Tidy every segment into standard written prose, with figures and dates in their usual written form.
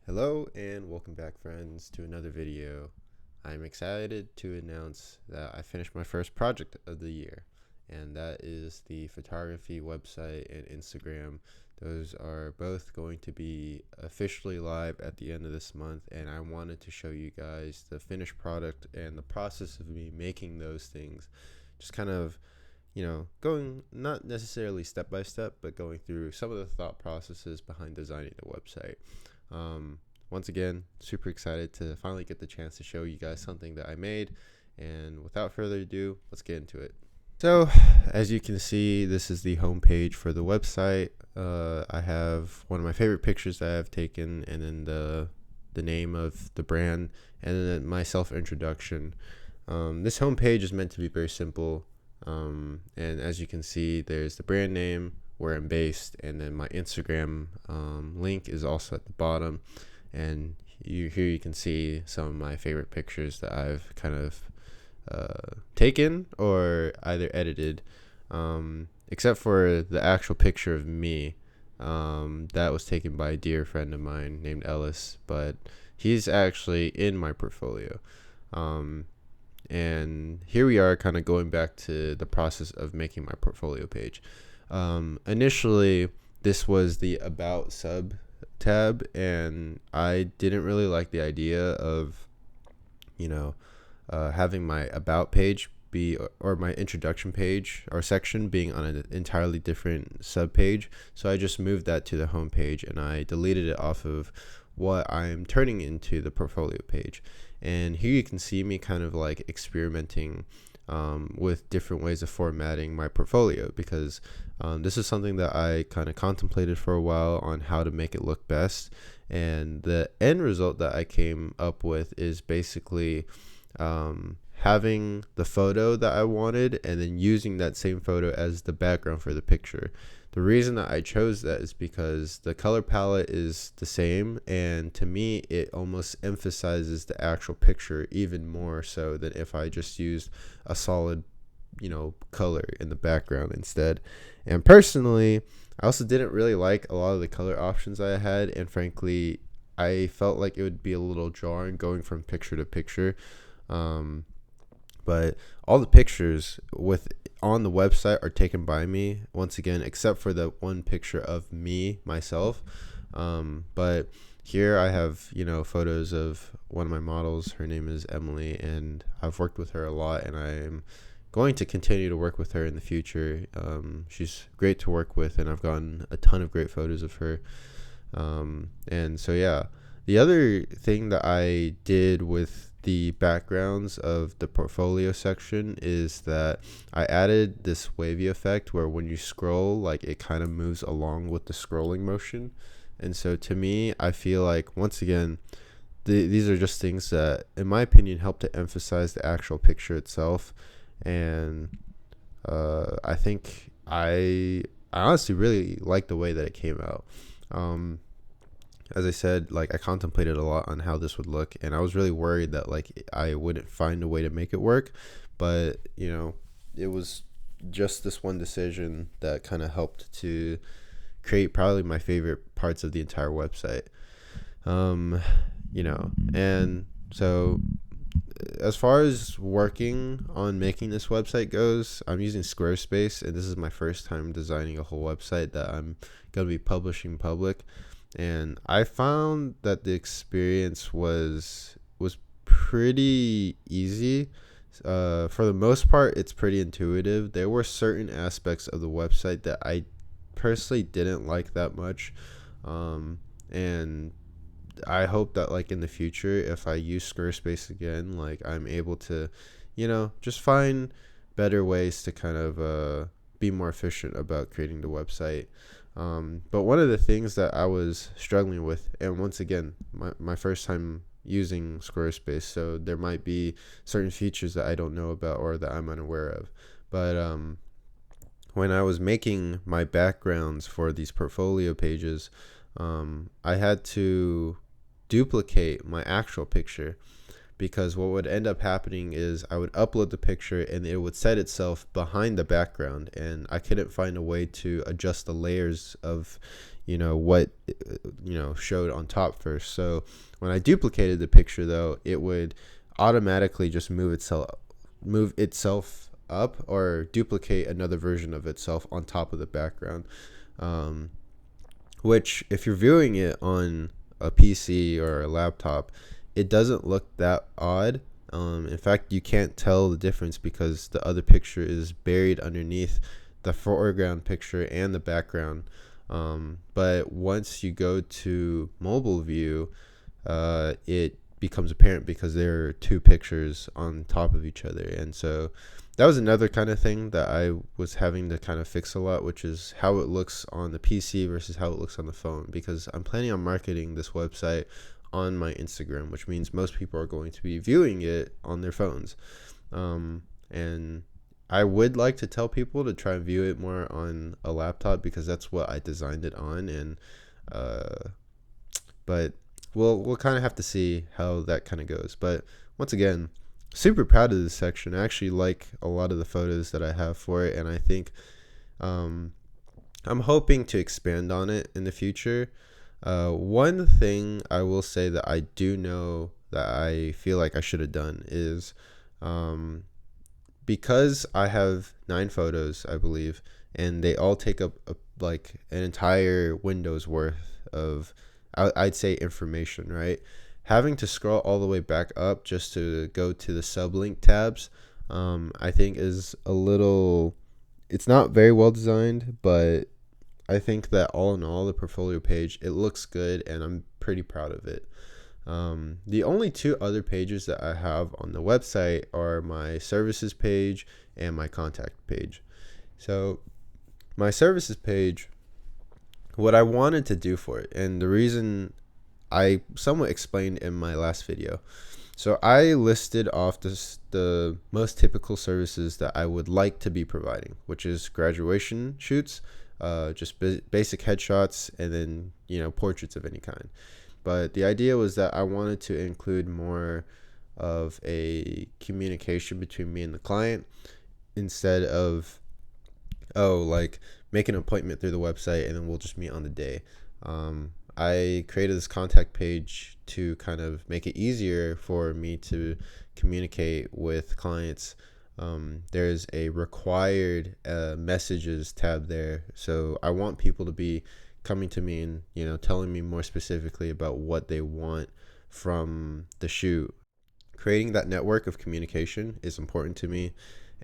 Hello and welcome back, friends, to another video. I'm excited to announce that I finished my first project of the year, and that is the photography website and Instagram. Those are both going to be officially live at the end of this month, and I wanted to show you guys the finished product and the process of me making those things. Just kind of, going not necessarily step by step, but going through some of the thought processes behind designing the website. Once again, super excited to finally get the chance to show you guys something that I made. And without further ado, let's get into it. So, as you can see, this is the homepage for the website. I have one of my favorite pictures that I've taken, and then the name of the brand, and then my self introduction. This homepage is meant to be very simple. And as you can see, there's the brand name, where I'm based, and then my Instagram link is also at the bottom. And here you can see some of my favorite pictures that I've kind of taken or either edited, except for the actual picture of me. That was taken by a dear friend of mine named Ellis, but he's actually in my portfolio. And here we are, kind of going back to the process of making my portfolio page. Initially, this was the About sub tab, and I didn't really like the idea of, having my About page be, or my introduction page or section being on an entirely different sub page. So I just moved that to the home page, and I deleted it off of what I'm turning into the portfolio page. And here you can see me kind of like experimenting with different ways of formatting my portfolio, because this is something that I kind of contemplated for a while on how to make it look best. And the end result that I came up with is basically having the photo that I wanted and then using that same photo as the background for the picture. The reason that I chose that is because the color palette is the same, and to me, it almost emphasizes the actual picture even more so than if I just used a solid, color in the background instead. And personally, I also didn't really like a lot of the color options I had, and frankly, I felt like it would be a little jarring going from picture to picture. But all the pictures with on the website are taken by me, once again, except for the one picture of me myself. But here I have photos of one of my models. Her name is Emily, and I've worked with her a lot, and I'm going to continue to work with her in the future. She's great to work with, and I've gotten a ton of great photos of her. And so, yeah, the other thing that I did with the backgrounds of the portfolio section is that I added this wavy effect where when you scroll, like, it kind of moves along with the scrolling motion. And so to me, I feel like, once again, these are just things that, in my opinion, help to emphasize the actual picture itself. And I think I honestly really like the way that it came out. As I said, like, I contemplated a lot on how this would look, and I was really worried that, like, I wouldn't find a way to make it work. But it was just this one decision that kind of helped to create probably my favorite parts of the entire website. And so, as far as working on making this website goes, I'm using Squarespace, and this is my first time designing a whole website that I'm going to be publishing public. And I found that the experience was pretty easy. For the most part, it's pretty intuitive. There were certain aspects of the website that I personally didn't like that much, and I hope that, like, in the future, if I use Squarespace again, like, I'm able to, just find better ways to kind of be more efficient about creating the website. But one of the things that I was struggling with, and once again, my first time using Squarespace, so there might be certain features that I don't know about or that I'm unaware of. But when I was making my backgrounds for these portfolio pages, I had to duplicate my actual picture, because what would end up happening is I would upload the picture and it would set itself behind the background, and I couldn't find a way to adjust the layers of what showed on top first. So when I duplicated the picture, though, it would automatically just move itself up or duplicate another version of itself on top of the background, which if you're viewing it on a PC or a laptop, it doesn't look that odd. In fact, you can't tell the difference because the other picture is buried underneath the foreground picture and the background. But once you go to mobile view, it becomes apparent because there are two pictures on top of each other. And so that was another kind of thing that I was having to kind of fix a lot, which is how it looks on the PC versus how it looks on the phone, because I'm planning on marketing this website on my Instagram, which means most people are going to be viewing it on their phones. And I would like to tell people to try and view it more on a laptop because that's what I designed it on. And but we'll kind of have to see how that kind of goes. But once again, super proud of this section. I actually like a lot of the photos that I have for it, and I think I'm hoping to expand on it in the future. One thing I will say that I do know that I feel like I should have done is because I have 9 photos, I believe, and they all take up like an entire window's worth of, I'd say, information, right? Having to scroll all the way back up just to go to the sublink tabs, I think is a little, it's not very well designed, but I think that all in all, the portfolio page, it looks good and I'm pretty proud of it. The only 2 other pages that I have on the website are my services page and my contact page. So my services page, what I wanted to do for it, and the reason I somewhat explained in my last video. So I listed off the most typical services that I would like to be providing, which is graduation shoots, just basic headshots, and then portraits of any kind. But the idea was that I wanted to include more of a communication between me and the client instead of like make an appointment through the website and then we'll just meet on the day. I created this contact page to kind of make it easier for me to communicate with clients. There's a required messages tab there, so I want people to be coming to me and telling me more specifically about what they want from the shoot. Creating that network of communication is important to me,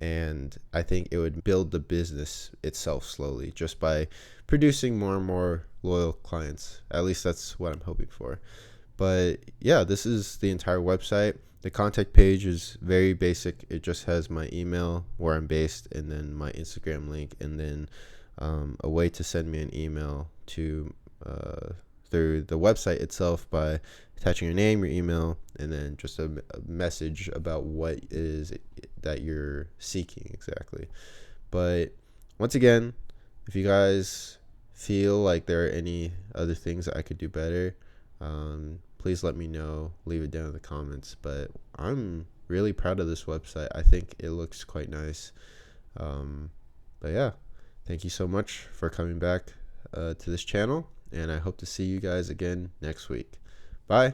and I think it would build the business itself slowly just by producing more and more loyal clients. At least that's what I'm hoping for. But yeah, this is the entire website. The contact page is very basic. It just has my email, where I'm based, and then my Instagram link, and then a way to send me an email to through the website itself by attaching your name, your email, and then just a message about what it is that you're seeking exactly. But once again, if you guys feel like there are any other things that I could do better, please let me know. Leave it down in the comments. But I'm really proud of this website. I think it looks quite nice. But yeah, thank you so much for coming back to this channel, and I hope to see you guys again next week. Bye.